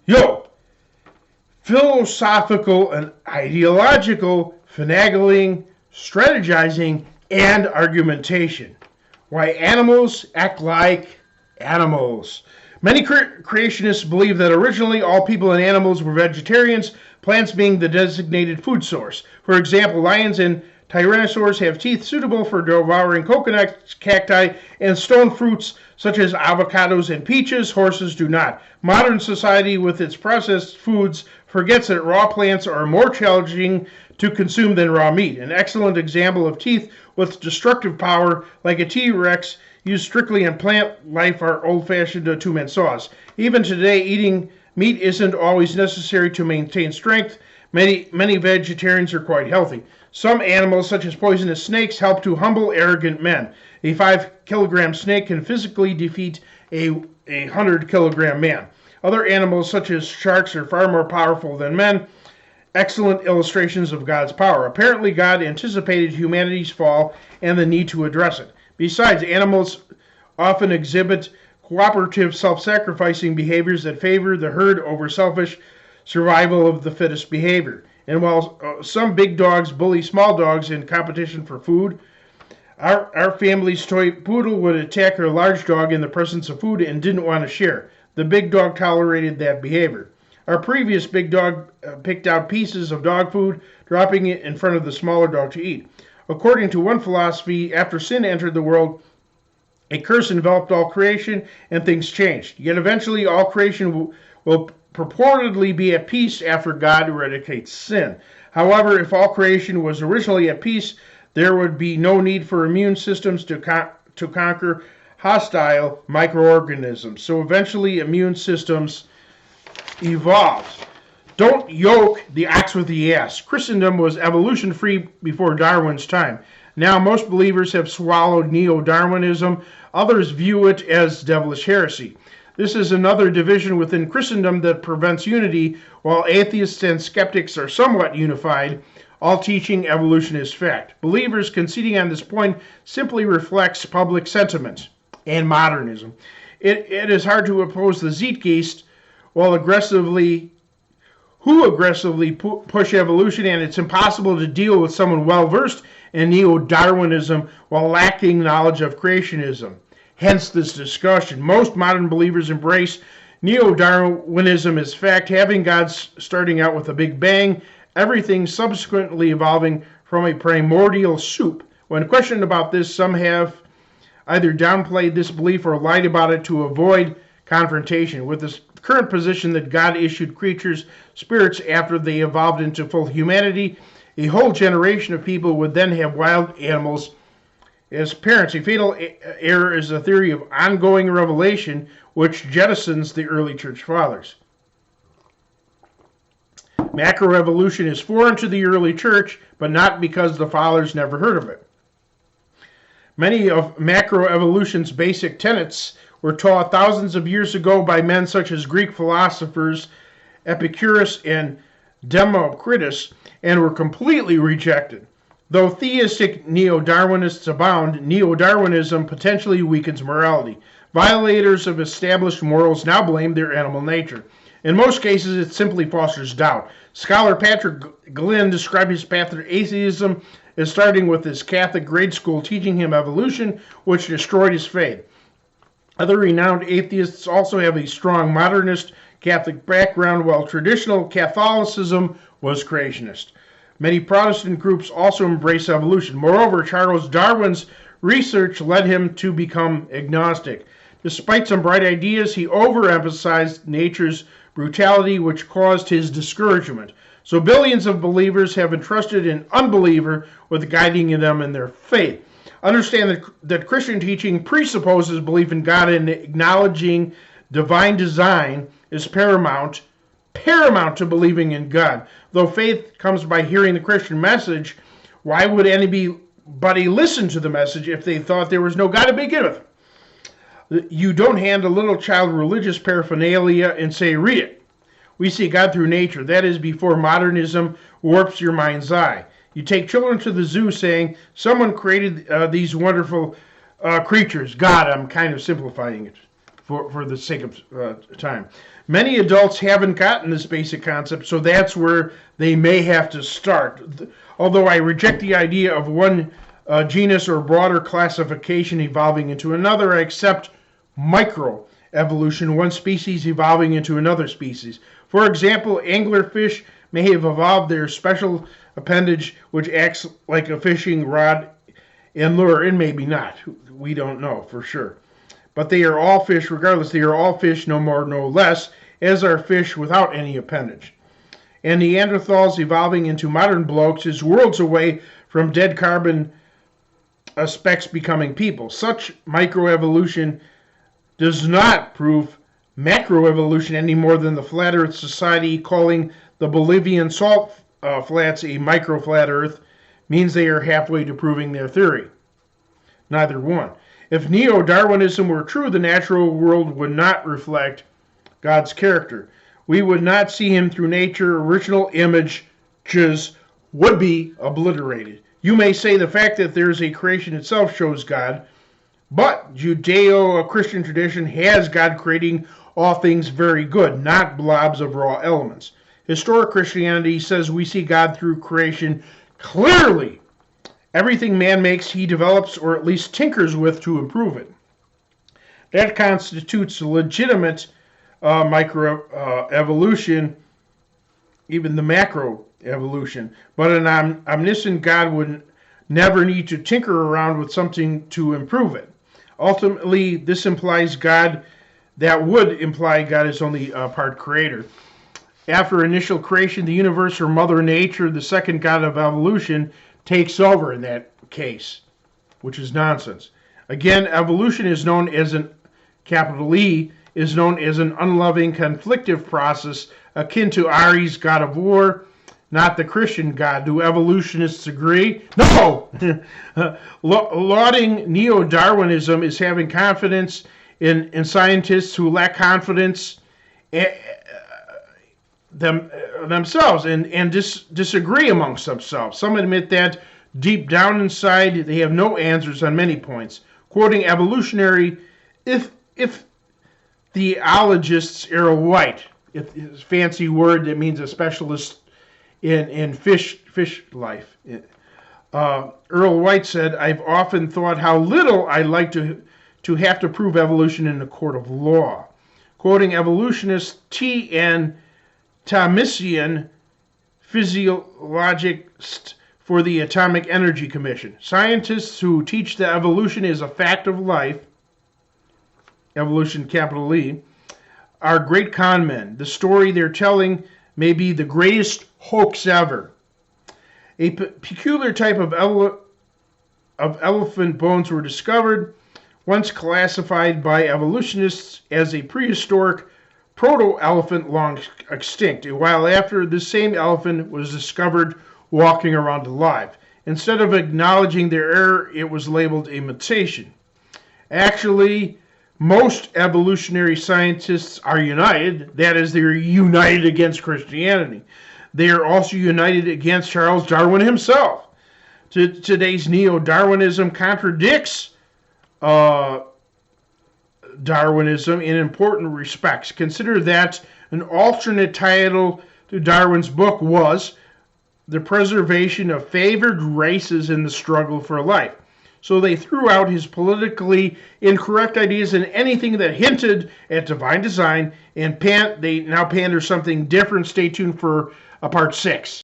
Yolk. Philosophical and ideological finagling, strategizing, and argumentation. Why animals act like animals. Many creationists believe that originally all people and animals were vegetarians, plants being the designated food source. For example, lions and tyrannosaurs have teeth suitable for devouring coconuts, cacti, and stone fruits such as avocados and peaches. Horses do not. Modern society, with its processed foods, forgets that raw plants are more challenging to consume than raw meat. An excellent example of teeth with destructive power, like a T-Rex, used strictly in plant life, are old-fashioned two-man saws. Even today, eating meat isn't always necessary to maintain strength. Many vegetarians are quite healthy. Some animals, such as poisonous snakes, help to humble arrogant men. A 5-kilogram snake can physically defeat a 100-kilogram man. Other animals, such as sharks, are far more powerful than men. Excellent illustrations of God's power. Apparently, God anticipated humanity's fall and the need to address it. Besides, animals often exhibit cooperative, self-sacrificing behaviors that favor the herd over selfish survival of the fittest behavior. And while some big dogs bully small dogs in competition for food, our family's toy poodle would attack our large dog in the presence of food and didn't want to share. The big dog tolerated that behavior. Our previous big dog picked out pieces of dog food, dropping it in front of the smaller dog to eat. According to one philosophy, after sin entered the world, a curse enveloped all creation and things changed. Yet eventually all creation will purportedly be at peace after God eradicates sin. However, if all creation was originally at peace, there would be no need for immune systems to conquer hostile microorganisms. So eventually immune systems evolved. Don't yoke the ox with the ass. Christendom was evolution-free before Darwin's time. Now most believers have swallowed neo-Darwinism. Others view it as devilish heresy. This is another division within Christendom that prevents unity, while atheists and skeptics are somewhat unified, all teaching evolution is fact. Believers conceding on this point simply reflects public sentiment and modernism. It is hard to oppose the Zeitgeist who aggressively push evolution, and it's impossible to deal with someone well-versed in neo-Darwinism while lacking knowledge of creationism. Hence this discussion. Most modern believers embrace neo-Darwinism as fact, having God starting out with a big bang, everything subsequently evolving from a primordial soup. When questioned about this, some have either downplayed this belief or lied about it to avoid confrontation with this current position that God issued creatures spirits after they evolved into full humanity. A whole generation of people would then have wild animals as parents. A fatal error is a theory of ongoing revelation which jettisons the early church fathers. Macroevolution is foreign to the early church, but not because the fathers never heard of it. Many of macroevolution's basic tenets were taught thousands of years ago by men such as Greek philosophers Epicurus and Democritus, and were completely rejected. Though theistic neo-Darwinists abound, neo-Darwinism potentially weakens morality. Violators of established morals now blame their animal nature. In most cases, it simply fosters doubt. Scholar Patrick Glynn described his path to atheism as starting with his Catholic grade school teaching him evolution, which destroyed his faith. Other renowned atheists also have a strong modernist Catholic background, while traditional Catholicism was creationist. Many Protestant groups also embrace evolution. Moreover, Charles Darwin's research led him to become agnostic. Despite some bright ideas, he overemphasized nature's brutality, which caused his discouragement. So billions of believers have entrusted an unbeliever with guiding them in their faith. Understand that Christian teaching presupposes belief in God, and acknowledging divine design is paramount to believing in God. Though faith comes by hearing the Christian message, why would anybody listen to the message if they thought there was no God to begin with? You don't hand a little child religious paraphernalia and say, read it. We see God through nature. That is before modernism warps your mind's eye. You take children to the zoo saying, someone created these wonderful creatures. God, I'm kind of simplifying it. for the sake of time. Many adults haven't gotten this basic concept, so that's where they may have to start. Although I reject the idea of one genus or broader classification evolving into another, I accept microevolution, one species evolving into another species. For example, anglerfish may have evolved their special appendage which acts like a fishing rod and lure, and maybe not. We don't know for sure. But they are all fish regardless. They are all fish, no more, no less, as are fish without any appendage. And Neanderthals evolving into modern blokes is worlds away from dead carbon specks becoming people. Such microevolution does not prove macroevolution any more than the Flat Earth Society calling the Bolivian salt flats a micro-flat Earth means they are halfway to proving their theory. Neither one. If neo-Darwinism were true, the natural world would not reflect God's character. We would not see him through nature. Original images would be obliterated. You may say the fact that there is a creation itself shows God, but Judeo-Christian tradition has God creating all things very good, not blobs of raw elements. Historic Christianity says we see God through creation clearly. Everything man makes, he develops or at least tinkers with to improve it. That constitutes legitimate microevolution, even the macroevolution. But an omniscient God would never need to tinker around with something to improve it. Ultimately, this implies that would imply God is only part creator. After initial creation, the universe or Mother Nature, the second God of evolution, takes over in that case, which is nonsense. Again, evolution is known as an capital E, is known as an unloving, conflictive process akin to Ari's God of War, not the Christian God. Do evolutionists agree? No! Lauding neo-Darwinism is having confidence in scientists who lack confidence themselves and disagree amongst themselves. Some admit that deep down inside they have no answers on many points. Quoting evolutionary, if theologists Earl White, it's a fancy word that means a specialist in fish life. Earl White said, "I've often thought how little I'd like to have to prove evolution in a court of law." Quoting evolutionist T.N. Thomasian, physiologist for the Atomic Energy Commission. Scientists who teach that evolution is a fact of life, evolution capital E, are great con men. The story they're telling may be the greatest hoax ever. A peculiar type of elephant bones were discovered, once classified by evolutionists as a prehistoric proto-elephant long extinct. A while after, this same elephant was discovered walking around alive. Instead of acknowledging their error, it was labeled a mutation. Actually, most evolutionary scientists are united. That is, they're united against Christianity. They are also united against Charles Darwin himself. Today's neo-Darwinism contradicts Darwinism in important respects. Consider that an alternate title to Darwin's book was The Preservation of Favored Races in the Struggle for Life. So they threw out his politically incorrect ideas and anything that hinted at divine design, and they now pander something different. Stay tuned for part 6.